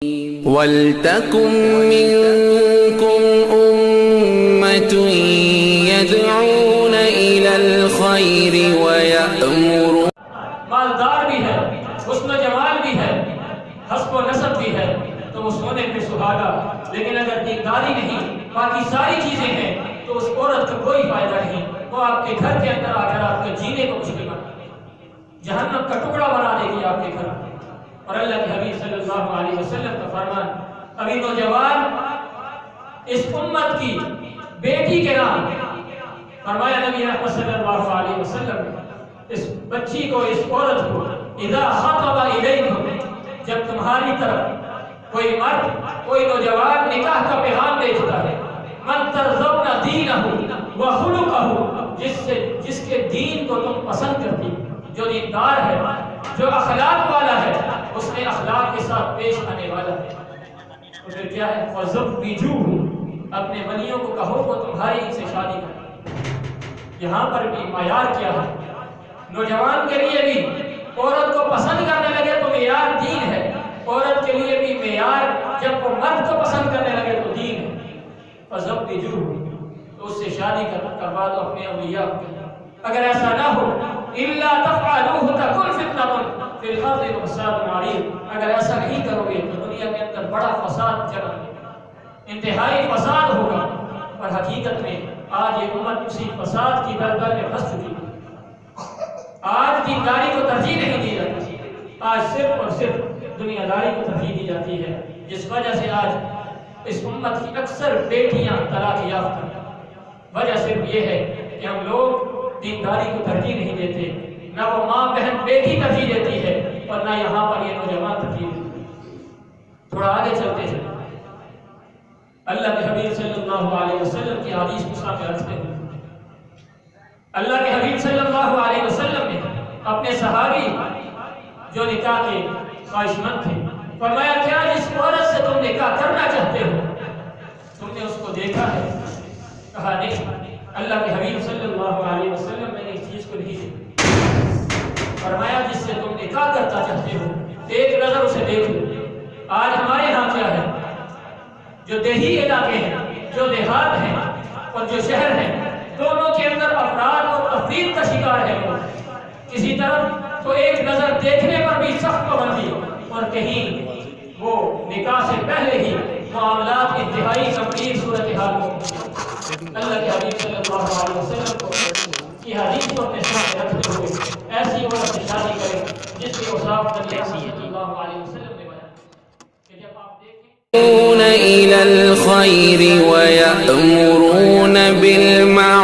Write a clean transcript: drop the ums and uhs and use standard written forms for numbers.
وَلْتَكُن مِّنكُمْ أُمَّةٌ يَدْعُونَ إِلَى الْخَيْرِ وَيَأْمُرُونَ. مالدار بھی ہے، حسن و جمال بھی ہے، حسب و نسب بھی ہے، تو وہ سونے پہ سہاگا. لیکن اگر دینداری نہیں، باقی ساری چیزیں ہیں، تو اس عورت کا کوئی فائدہ نہیں. وہ آپ کے گھر کے اندر آ کر آپ کے جینے کو مشکل بنا دے گی، جہنم کا ٹکڑا بنا دے گی آپ کے گھر. اور اللہ کے حبیب صلی اللہ علیہ وسلم کا فرمان، ابھی نوجوان اس امت کی بیٹی کے نام فرمایا نبی احمد صلی اللہ علیہ وسلم نے، اس بچی کو، اس عورت کو، اذا خطب الیکم، جب تمہاری طرف کوئی مرد، کوئی نوجوان نکاح کا پیغام بھیجتا ہے، من ترضون دینہ وخلقہ، جس کے دین کو تم پسند کرتی، جو دیندار ہے، جو اخلاق والا ہے، اس میں اخلاق کے ساتھ پیش آنے والا ہے، تو پھر کیا ہے؟ فَزَوِّجُوهُ، اپنے ولیوں کو کہو وہ تمہاری ان سے شادی کریں. یہاں پر بھی معیار کیا ہے؟ نوجوان کے لیے بھی عورت کو پسند کرنے لگے تو معیار دین ہے، عورت کے لیے بھی معیار جب وہ مرد کو پسند کرنے لگے تو دین ہے. فَزَوِّجُوهُ، تو اس سے شادی کروا دو اپنے اولیاء کے. اگر ایسا نہ ہو، إِلَّا تَفْعَلُوهُ تَكُنْ فِتْنَةٌ فِي الْأَرْضِ وَفَسَادٌ عَرِيضٌ. اگر ایسا نہیں کرو گے تو دنیا کے اندر بڑا فساد جنم لے گا، انتہائی فساد ہوگا. اور حقیقت میں آج یہ امت اسی فساد کی دلدل میں پھنس چکی ہے. آج دینداری کو ترجیح نہیں دی جاتی، آج صرف اور صرف دنیا داری کو ترجیح دی جاتی ہے، جس وجہ سے آج اس امت کی اکثر بیٹیاں طلاق یافتہ ہیں. وجہ صرف یہ ہے کہ ہم لوگ دینداری کو ترجیح نہیں دیتے، نہ وہ ماں بہن بیٹی ترجیح دیتی ہے، اور نہ یہاں پر یہ نوجوان ترجیح دیتے ہیں. تھوڑا آگے چلتے ہیں، اللہ کے حبیب صلی اللہ علیہ وسلم کی حدیث کو سامنے رکھتے ہیں. اللہ کے حبیب صلی اللہ علیہ وسلم نے اپنے صحابی جو نکاح کے خواہش مند تھے فرمایا، کیا جس عورت سے تم نکاح کرنا چاہتے ہو تم نے اس کو دیکھا ہے؟ کہا نہیں. اللہ کے حبیب صلی اللہ علیہ وسلم میں نے اس چیز کو نہیں دیکھا. فرمایا جس سے تم نکاح کرنا چاہتے ہو ایک نظر اسے دیکھ لو. آج ہمارے ہاں کیا ہے؟ جو دیہی علاقے ہیں، جو دیہات ہیں اور جو شہر ہیں، دونوں کے اندر افراد اور تفریق کا شکار ہے. کسی طرف تو ایک نظر دیکھنے پر بھی سخت پابندی، اور کہیں وہ نکاح سے پہلے ہی معاملات انتہائی گمبھیر صورتحال کو. اللہ کے حبیب صلی اللہ علیہ وسلم کو کی حدیث کو اپنے سامنے رکھتے ہوئے ایسی عورت سے شادی کریں جس کے اوصاف نبی صلی اللہ علیہ وسلم نے بیان کہ جب آپ دیکھیں إِلَى الْخَيْرِ وَيَأْمُرُونَ بِالْمَعْرُوفِ